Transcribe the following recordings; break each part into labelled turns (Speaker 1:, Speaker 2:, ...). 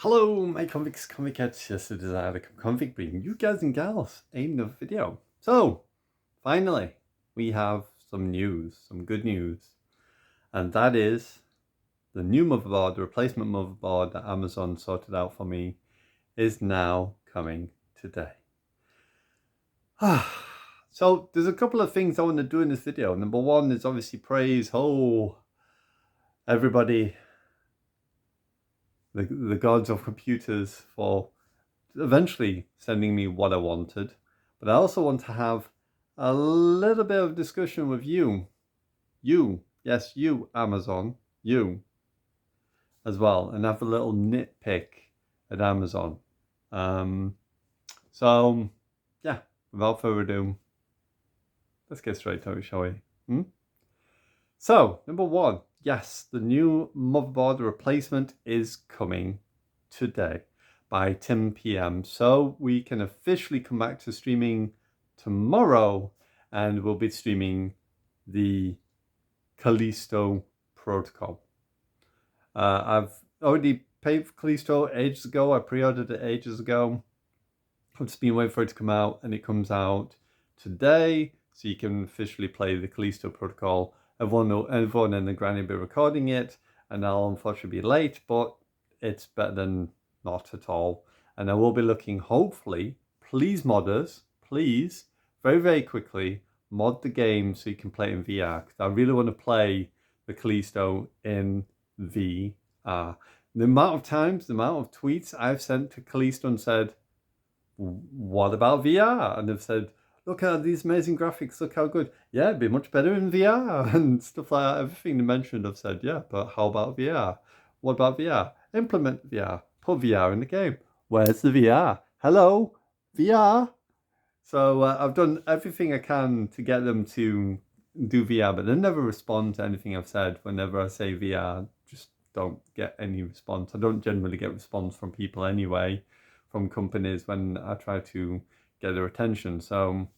Speaker 1: Hello, my convicts, convicts. Yes, it is I, the convict, bringing you guys and gals another video. So, finally, we have some news, some good news. And that is the new motherboard, the replacement motherboard that Amazon sorted out for me, is now coming today. So, there's a couple of things I want to do in this video. Number one is obviously praise, everybody, the gods of computers, for eventually sending me what I wanted. But I also want to have a little bit of discussion with you. Yes, you, Amazon, you as well, and have a little nitpick at Amazon. So, yeah, without further ado, let's get straight to it, shall we? So, number one, yes, the new motherboard replacement is coming today by 10 p.m. So we can officially come back to streaming tomorrow, and we'll be streaming the Callisto protocol. I've already paid for Callisto ages ago. I pre-ordered it ages ago. I've just been waiting for it to come out, and it comes out today, so you can officially play the Callisto protocol. Everyone in the granny will be recording it, and I'll unfortunately be late, but it's better than not at all. And I will be looking, hopefully, please modders, please, very, very quickly, mod the game so you can play it in VR. Because I really want to play the Callisto in VR. The amount of times, the amount of tweets I've sent to Callisto and said, what about VR? And they've said, look at these amazing graphics, look how good. Yeah, it'd be much better in VR and stuff like that. Everything they mentioned, I've said, yeah, but how about VR? What about VR? Implement VR. Put VR in the game. Where's the VR? Hello, VR. So I've done everything I can to get them to do VR, but they never respond to anything I've said. Whenever I say VR, just don't get any response. I don't generally get response from people anyway, from companies when I try to get their attention. So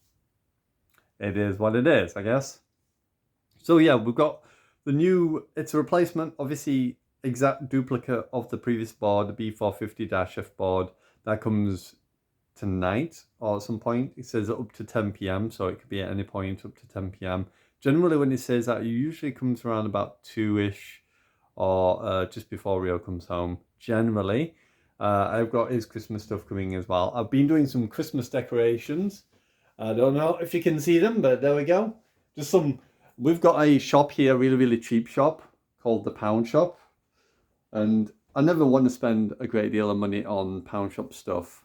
Speaker 1: it is what it is, I guess. So yeah, we've got the new, it's a replacement, obviously exact duplicate of the previous board, the B450-F board. That comes tonight or at some point. It says up to 10 p.m, so it could be at any point up to 10 p.m. Generally, when it says that, it usually comes around about 2-ish or just before Rio comes home, generally. I've got his Christmas stuff coming as well. I've been doing some Christmas decorations. I don't know if you can see them, but there we go. Just some, we've got a shop here, really, really cheap shop called the Pound Shop. And I never want to spend a great deal of money on Pound Shop stuff,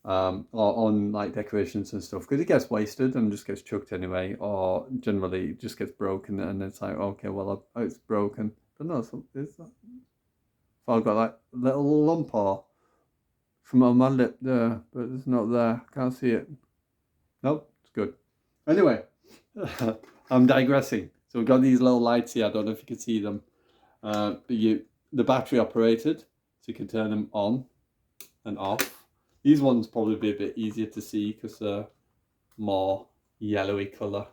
Speaker 1: or on like decorations and stuff, because it gets wasted and just gets chucked anyway, or generally it just gets broken and it's like, okay, well, it's broken. But no, is that? So I've got that little lump or something on my lip there, but it's not there. Can't see it. Nope, it's good. Anyway, I'm digressing. So we've got these little lights here. I don't know if you can see them. But the battery operated, so you can turn them on and off. These ones probably be a bit easier to see because they're more yellowy colour.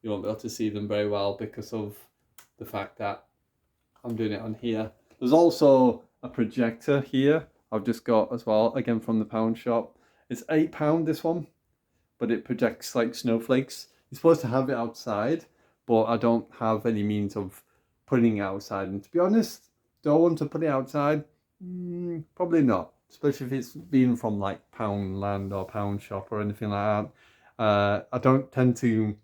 Speaker 1: You won't be able to see them very well because of the fact that I'm doing it on here. There's also a projector here I've just got as well, again from the Pound Shop. It's £8, this one, but it projects like snowflakes. You're supposed to have it outside, but I don't have any means of putting it outside. And to be honest, do I want to put it outside? Probably not, especially if it's been from like Poundland or Pound Shop or anything like that. I don't tend to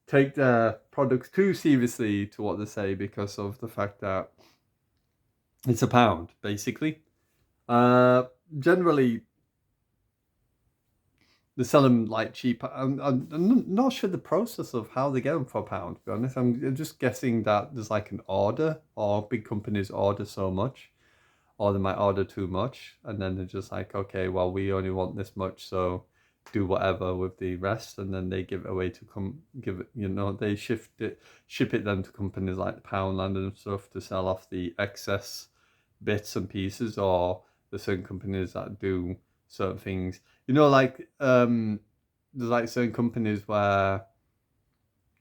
Speaker 1: take their products too seriously to what they say because of the fact that it's a pound, basically. Generally, they sell them like cheap. I'm not sure the process of how they get them for a pound, to be honest. I'm just guessing that there's like an order, or big companies order so much, or they might order too much, and then they're just like, okay, well, we only want this much, so do whatever with the rest, and then they give it away to give it, they ship it then to companies like Poundland and stuff to sell off the excess bits and pieces, or the certain companies that do certain things. Like there's like certain companies where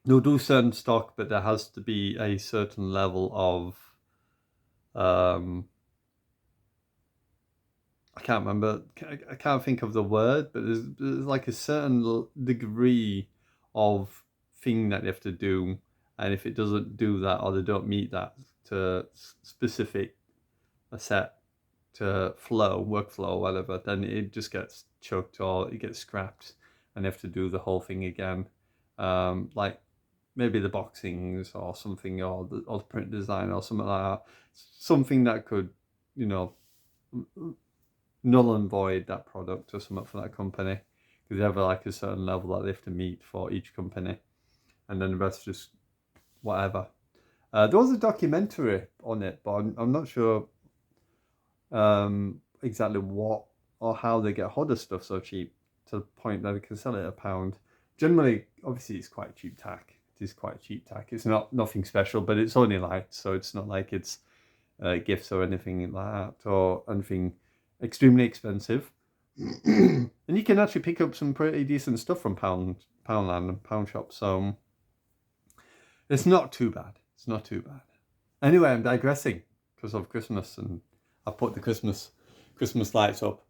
Speaker 1: they'll do certain stock, but there has to be a certain level of can't remember. I can't think of the word, but there's like a certain degree of thing that you have to do, and if it doesn't do that or they don't meet that to specific a set to workflow or whatever, then it just gets chucked or it gets scrapped, and you have to do the whole thing again. Like maybe the boxings or something, or the print design or something like that. Something that could, you know, null and void that product or something for that company, because they have like a certain level that they have to meet for each company, and then the rest just whatever. There was a documentary on it, but I'm not sure exactly what or how they get hold of stuff so cheap to the point that they can sell it at £1. Generally, obviously, it's quite cheap tack. It is quite cheap tack. It's not nothing special, but it's only light, so it's not like it's gifts or anything like that or anything extremely expensive. And you can actually pick up some pretty decent stuff from Poundland and Pound Shop, so it's not too bad. It's not too bad. Anyway, I'm digressing because of Christmas, and I put the Christmas lights up,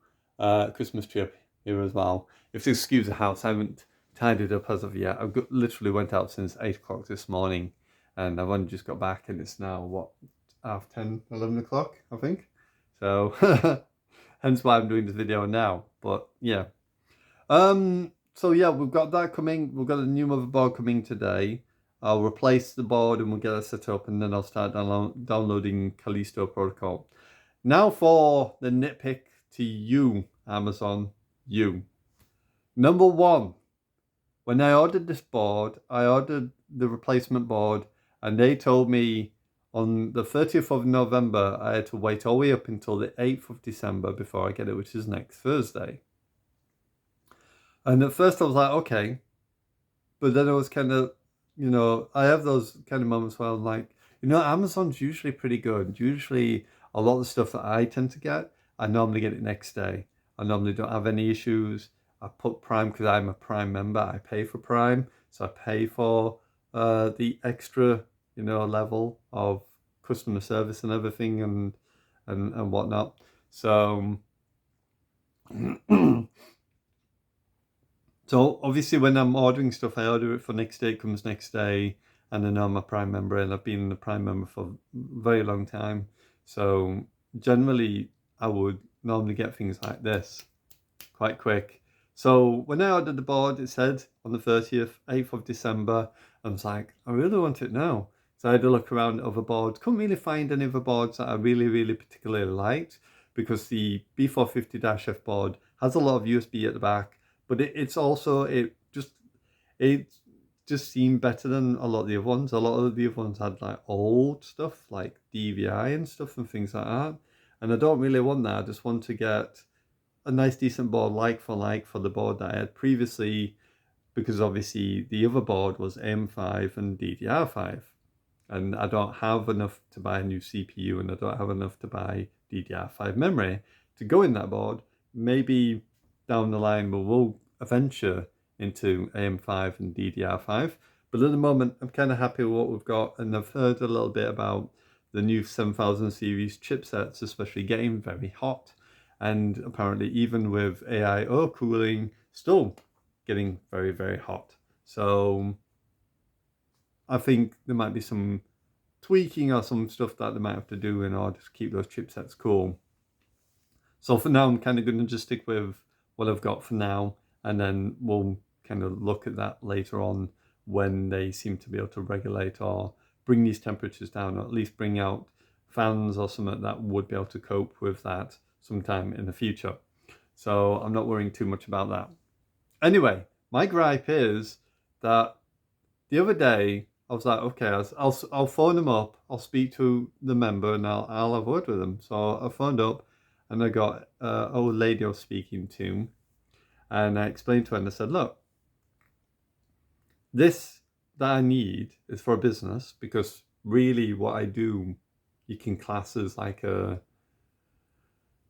Speaker 1: Christmas tree up here as well. If you excuse the house, I haven't tidied up as of yet. I've literally went out since 8 o'clock this morning, and I've only just got back, and it's now what, 10, 11 o'clock, I think. So hence why I'm doing this video now. But yeah, so yeah, we've got that coming. We've got a new motherboard coming today. I'll replace the board and we'll get it set up, and then I'll start downloading Callisto Protocol. Now for the nitpick to you, Amazon, you. Number one, when I ordered this board, I ordered the replacement board, and they told me on the 30th of November, I had to wait all the way up until the 8th of December before I get it, which is next Thursday. And at first I was like, okay. But then I was kind of, you know, I have those kind of moments where I'm like, you know, Amazon's usually pretty good. Usually a lot of the stuff that I tend to get, I normally get it next day. I normally don't have any issues. I put Prime because I'm a Prime member. I pay for Prime. So I pay for the extra, you know, level of customer service and everything and whatnot. So so obviously when I'm ordering stuff, I order it for next day, it comes next day, and I know I'm a Prime member, and I've been a Prime member for a very long time. So generally I would normally get things like this quite quick. So when I ordered the board, it said on the 30th, 8th of December. I was like, I really want it now. So I had to look around at other boards. Couldn't really find any other boards that I really particularly liked, because the B450-F board has a lot of USB at the back, but it just seemed better than a lot of the other ones. A lot of the other ones had like old stuff like DVI and stuff and things like that. And I don't really want that. I just want to get a nice decent board like for the board that I had previously, because obviously the other board was AM5 and DDR5, and I don't have enough to buy a new CPU, and I don't have enough to buy DDR5 memory to go in that board. Maybe down the line we'll venture into AM5 and DDR5, but at the moment I'm kind of happy with what we've got, and I've heard a little bit about the new 7000 series chipsets especially getting very hot, and apparently even with AIO cooling still getting very hot. So I think there might be some tweaking or some stuff that they might have to do in order to keep those chipsets cool. So for now I'm kind of going to just stick with what I've got for now, and then we'll kind of look at that later on when they seem to be able to regulate or bring these temperatures down, or at least bring out fans or something that would be able to cope with that sometime in the future. So I'm not worrying too much about that. Anyway, my gripe is that the other day I was like, okay, I'll phone them up, I'll speak to the member, and I'll have a word with them. So I phoned up, and I got an old lady I was speaking to, and I explained to her, and I said, look, this that I need is for a business, because really what I do, you can class as like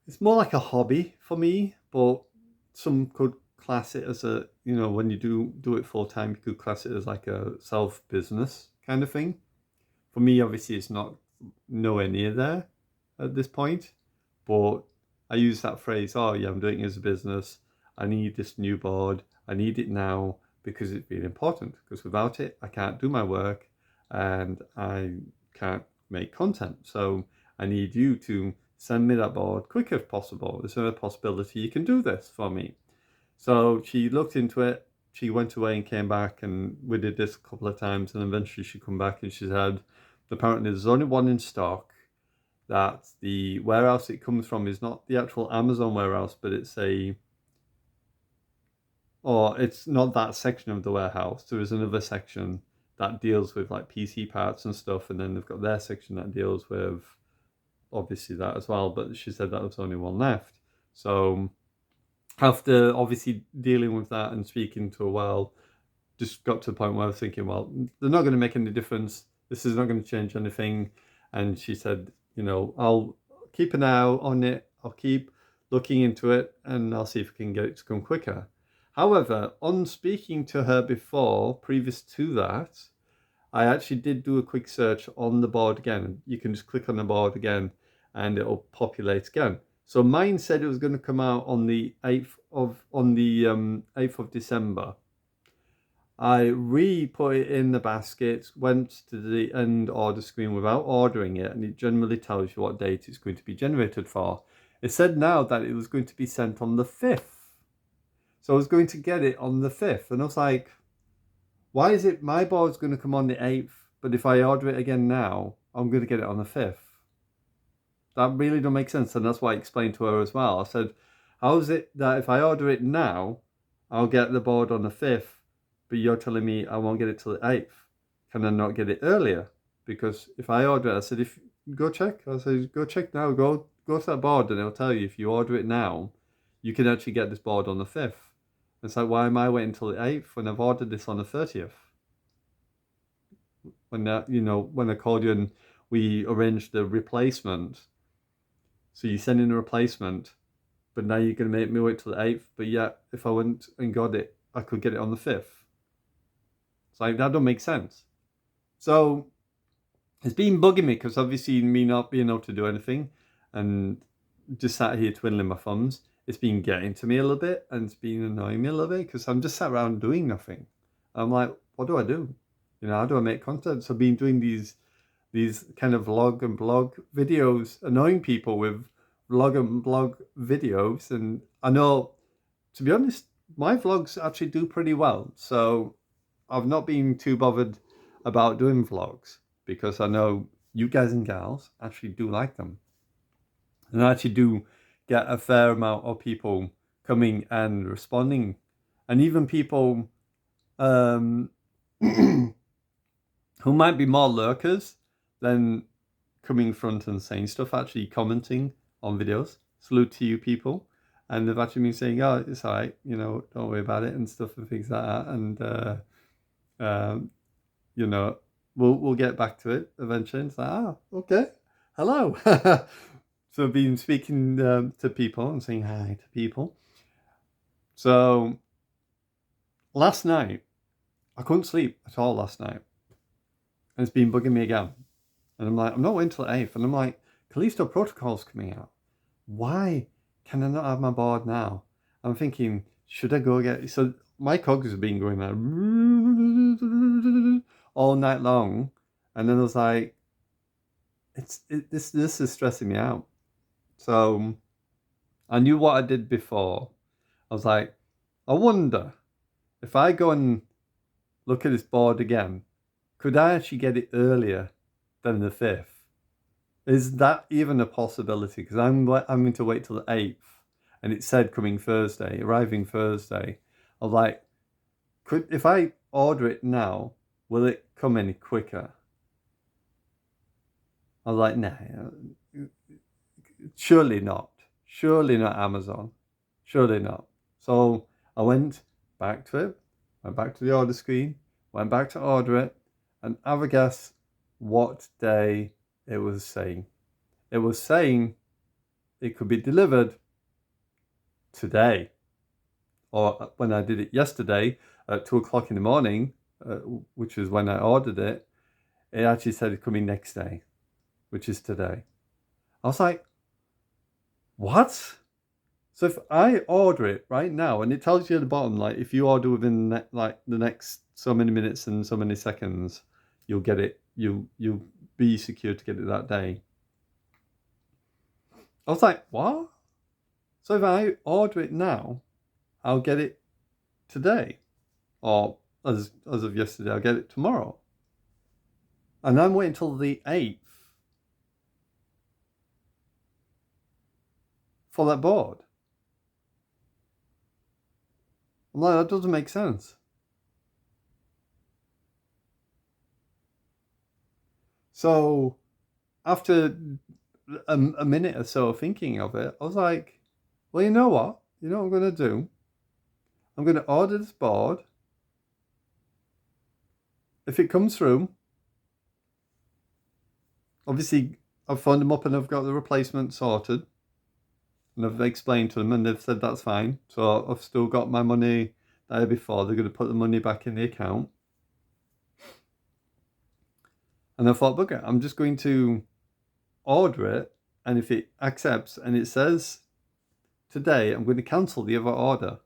Speaker 1: it's more like a hobby for me, but some could class it as a, you know, when you do it full time, you could class it as like a self business kind of thing. For me, obviously, it's not nowhere near there at this point, but I use that phrase, oh yeah, I'm doing it as a business. I need this new board. I need it now because it's really important. Because without it, I can't do my work and I can't make content. So I need you to send me that board quick if possible. Is there a possibility you can do this for me? So she looked into it. She went away and came back, and we did this a couple of times. And eventually she come back and she said, apparently there's only one in stock, that the warehouse it comes from is not the actual Amazon warehouse, but it's it's not that section of the warehouse. There is another section that deals with like PC parts and stuff, and then they've got their section that deals with obviously that as well. But she said that was only one left. So after obviously dealing with that and speaking to her, well, just got to the point where I was thinking, well, they're not going to make any difference. This is not going to change anything. And she said, I'll keep an eye on it. I'll keep looking into it, and I'll see if I can get it to come quicker. However, on speaking to her before, previous to that, I actually did do a quick search on the board again. You can just click on the board again and it'll populate again. So mine said it was going to come out on the 8th of December. I re-put it in the basket, went to the end order screen without ordering it, and it generally tells you what date it's going to be generated for. It said now that it was going to be sent on the 5th. So I was going to get it on the 5th, and I was like, why is it my board's going to come on the 8th, but if I order it again now, I'm going to get it on the 5th? That really don't make sense, and that's why I explained to her as well. I said, how is it that if I order it now, I'll get the board on the 5th, but you're telling me I won't get it till the 8th? Can I not get it earlier? Because if I order it, I said, go check now, go to that board and it'll tell you if you order it now, you can actually get this board on the 5th. It's like, why am I waiting until the 8th when I've ordered this on the 30th? When when I called you and we arranged the replacement. So you send in a replacement, but now you're going to make me wait till the 8th. But yet, if I went and got it, I could get it on the 5th. It's like, that don't make sense. So it's been bugging me because obviously me not being able to do anything and just sat here twiddling my thumbs. It's been getting to me a little bit and it's been annoying me a little bit because I'm just sat around doing nothing. I'm like, what do I do? How do I make content? So I've been doing these kind of vlog and blog videos, annoying people with vlog and blog videos. And I know, to be honest, my vlogs actually do pretty well. So I've not been too bothered about doing vlogs because I know you guys and gals actually do like them. And I actually do get a fair amount of people coming and responding. And even people who might be more lurkers than coming front and saying stuff, actually commenting on videos. Salute to you people. And they've actually been saying, oh, it's all right, don't worry about it and stuff and things like that. And, we'll get back to it eventually. It's like, okay, hello. So I've been speaking to people and saying hi to people. So last night, I couldn't sleep at all last night. And it's been bugging me again. And I'm like, I'm not waiting till the 8th. And I'm like, Callisto Protocol's coming out. Why can I not have my board now? I'm thinking, should I go get... So my cogs have been going like all night long. And then I was like, this is stressing me out. So I knew what I did before. I was like, I wonder if I go and look at this board again, could I actually get it earlier than the 5th? Is that even a possibility? Because I'm going to wait till the 8th, and it said arriving Thursday. I was like, if I order it now, will it come any quicker? I was like, nah, surely not. Surely not Amazon. Surely not. So I went back to it, went back to the order screen, went back to order it, and have a guess what day it was saying. It was saying it could be delivered today. Or when I did it yesterday at 2 o'clock in the morning, which was when I ordered it, it actually said it's coming next day, which is today. I was like, What? So if I order it right now, and it tells you at the bottom, like if you order within the next so many minutes and so many seconds, you'll get it. You'll be secure to get it that day. I was like, what? So if I order it now, I'll get it today, or as of yesterday, I'll get it tomorrow. And I'm waiting till the 8th for that board. I'm like, that doesn't make sense. So after a minute or so of thinking of it, I was like, well, you know what? You know what I'm going to do? I'm going to order this board. If it comes through, obviously I've phoned them up and I've got the replacement sorted. And I've explained to them and they've said that's fine. So I've still got my money there before. They're going to put the money back in the account. And I thought, bugger, I'm just going to order it. And if it accepts and it says today, I'm going to cancel the other order.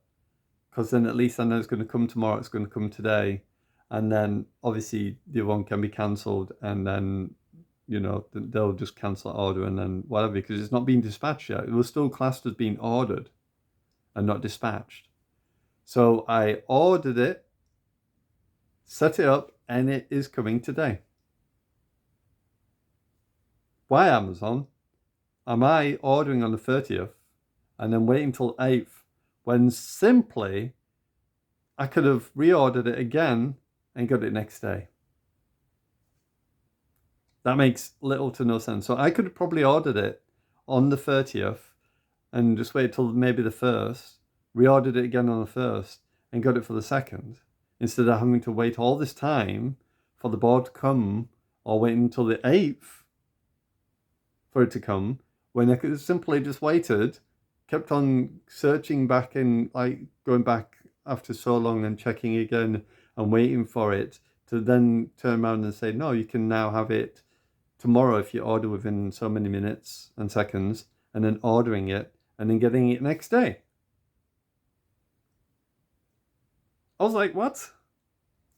Speaker 1: Because then at least I know it's going to come tomorrow, it's going to come today. And then obviously the other one can be cancelled and then, you know, they'll just cancel the order and then whatever, because it's not being dispatched yet. It was still classed as being ordered and not dispatched. So I ordered it, set it up, and it is coming today. Why, Amazon, am I ordering on the 30th and then waiting till 8th when simply I could have reordered it again and got it next day? That makes little to no sense. So I could have probably ordered it on the 30th and just waited till maybe the 1st, reordered it again on the 1st, and got it for the 2nd, instead of having to wait all this time for the board to come or wait until the 8th for it to come, when I could have simply just waited, kept on searching back and like going back after so long and checking again and waiting for it to then turn around and say, no, you can now have it tomorrow if you order within so many minutes and seconds, and then ordering it and then getting it next day. I was like, what?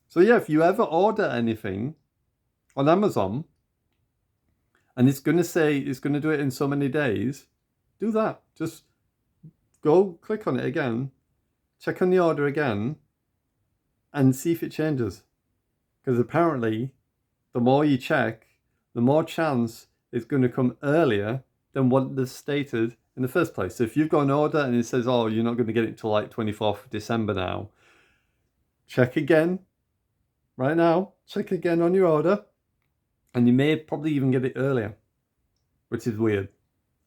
Speaker 1: So yeah, if you ever order anything on Amazon and it's going to say it's going to do it in so many days, do that. Just go click on it again, check on the order again, and see if it changes. Because apparently, the more you check, the more chance it's going to come earlier than what they've stated in the first place. So if you've got an order and it says, oh, you're not going to get it till like 24th of December now, check again right now, check again on your order, and you may probably even get it earlier, which is weird.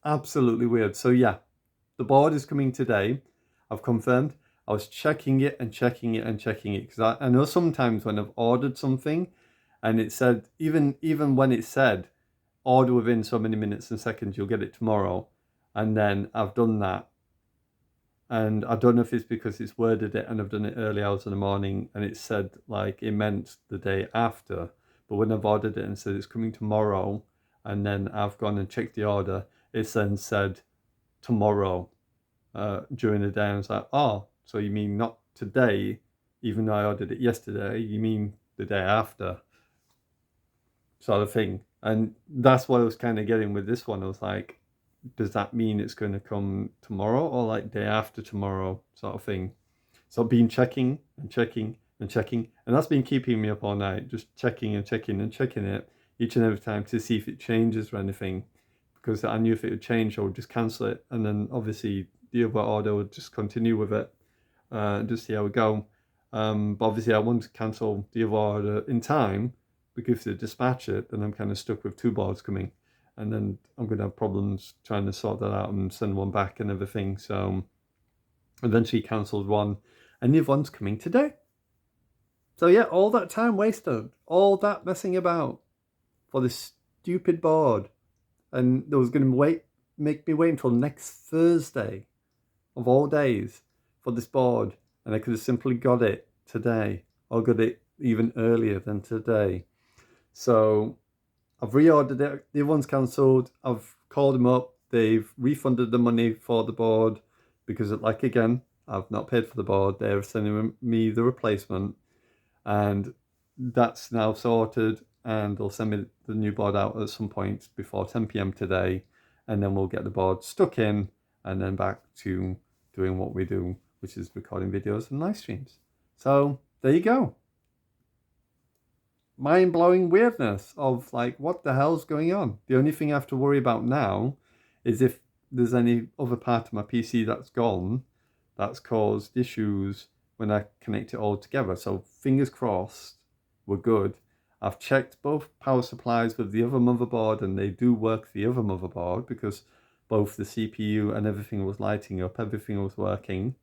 Speaker 1: Absolutely weird. So yeah, the board is coming today. I've confirmed. I was checking it and checking it and checking it because I know sometimes when I've ordered something and it said, even when it said order within so many minutes and seconds, you'll get it tomorrow. And then I've done that. And I don't know if it's because it's worded it and I've done it early hours in the morning and it said like it meant the day after. But when I've ordered it and said it's coming tomorrow, and then I've gone and checked the order, it's then said tomorrow during the day. And I was like, oh, so you mean not today, even though I ordered it yesterday, you mean the day after, sort of thing. And that's what I was kind of getting with this one. I was like, does that mean it's going to come tomorrow or like day after tomorrow, sort of thing? So I've been checking and checking and checking, and that's been keeping me up all night, just checking and checking and checking it each and every time to see if it changes or anything, because I knew if it would change I would just cancel it, and then obviously the other order would just continue with it, just see how we go. But obviously I want to cancel the other order in time, because if they dispatch it, then I'm kind of stuck with two boards coming, and then I'm going to have problems trying to sort that out and send one back and everything. So eventually cancelled one, and the other one's coming today. So yeah, all that time wasted, all that messing about for this stupid board, and they was going to make me wait until next Thursday, of all days, for this board, and I could have simply got it today, or got it even earlier than today. So I've reordered it. The other one's cancelled. I've called them up. they've refunded the money for the board because, like, again, I've not paid for the board. They're sending me the replacement, and that's now sorted, and they'll send me the new board out at some point before 10 p.m. today, and then we'll get the board stuck in and then back to doing what we do, which is recording videos and live streams. So there you go. Mind-blowing weirdness of like, what the hell's going on? The only thing I have to worry about now is if there's any other part of my PC that's gone that's caused issues when I connect it all together. So fingers crossed, we're good. I've checked both power supplies with the other motherboard, and they do work the other motherboard because both the CPU and everything was lighting up, everything was working.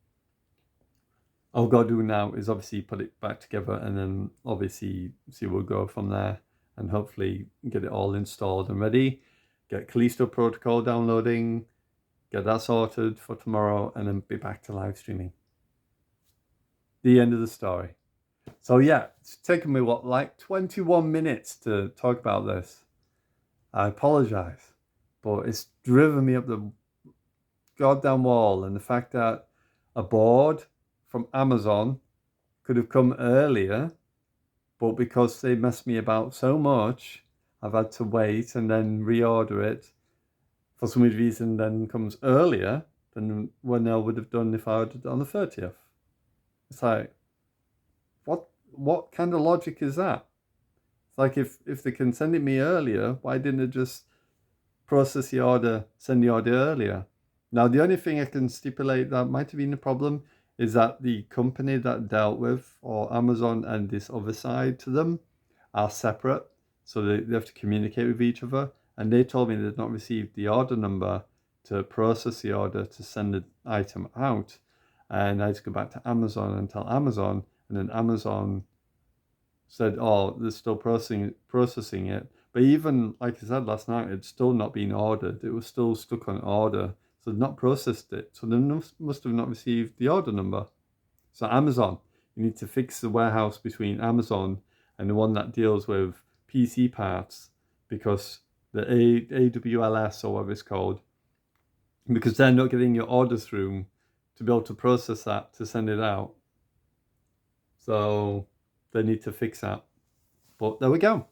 Speaker 1: All I've got to do now is obviously put it back together, and then obviously see where we'll go from there, and hopefully get it all installed and ready. Get Callisto Protocol downloading, get that sorted for tomorrow, and then be back to live streaming. The end of the story. So yeah, it's taken me like 21 minutes to talk about this. I apologize, but it's driven me up the goddamn wall, and the fact that a board from Amazon could have come earlier, but because they messed me about so much, I've had to wait and then reorder it. For some reason, then comes earlier than when I would have done if I ordered it on the 30th. It's like, what kind of logic is that? It's like, if they can send it me earlier, why didn't they just process the order, send the order earlier? Now, the only thing I can stipulate that might have been a problem is that the company that dealt with, or Amazon and this other side to them, are separate. So they have to communicate with each other. And they told me they'd not received the order number to process the order to send the item out. And I had to go back to Amazon and tell Amazon. And then Amazon said, oh, they're still processing it. But even, like I said last night, it's still not been ordered. It was still stuck on order. So they've not processed it. So they must have not received the order number. So Amazon, you need to fix the warehouse between Amazon and the one that deals with PC parts, because the AWLS, or whatever it's called, because they're not getting your order through to be able to process that to send it out. So they need to fix that. But there we go.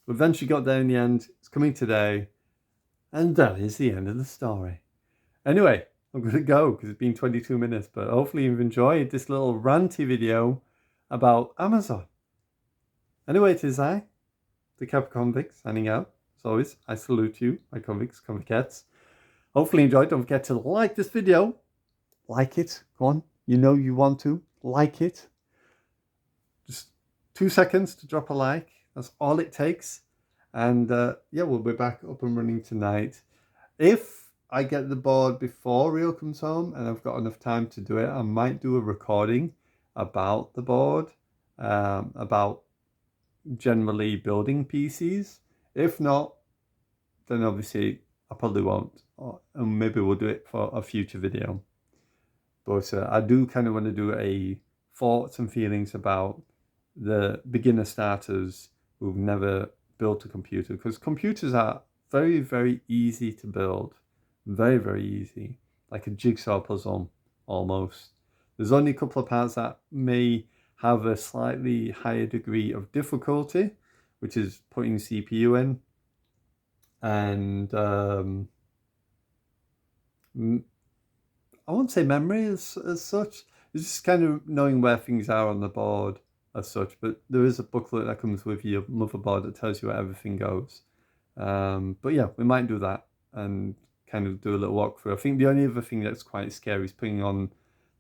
Speaker 1: We eventually got there in the end. It's coming today. And that is the end of the story. Anyway, I'm going to go because it's been 22 minutes. But hopefully you've enjoyed this little ranty video about Amazon. Anyway, it is I, the Capricorn Vic, signing out. As always, I salute you, my convicts, convicettes. Hopefully you enjoyed. Don't forget to like this video. Like it. Go on. You know you want to. Like it. Just 2 seconds to drop a like. That's all it takes. And yeah, we'll be back up and running tonight. If I get the board before Rio comes home and I've got enough time to do it, I might do a recording about the board, about generally building PCs. If not, then obviously I probably won't. And maybe we'll do it for a future video. But I do kind of want to do a thoughts and feelings about the beginner starters who've never built a computer, because computers are very, very easy to build. Very, very easy. Like a jigsaw puzzle, almost. There's only a couple of parts that may have a slightly higher degree of difficulty, which is putting CPU in. And I won't say memory as such. It's just kind of knowing where things are on the board as such. But there is a booklet that comes with your motherboard that tells you where everything goes. But yeah, we might do that and kind of do a little walkthrough. I think the only other thing that's quite scary is putting on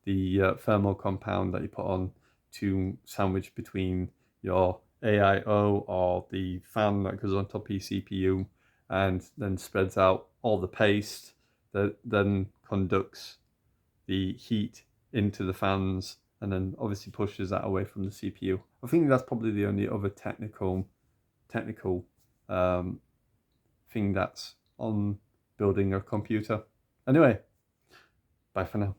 Speaker 1: the thermal compound that you put on to sandwich between your AIO or the fan that goes on top of your CPU, and then spreads out all the paste that then conducts the heat into the fans and then obviously pushes that away from the CPU. I think that's probably the only other technical thing that's on building a computer. Anyway, bye for now.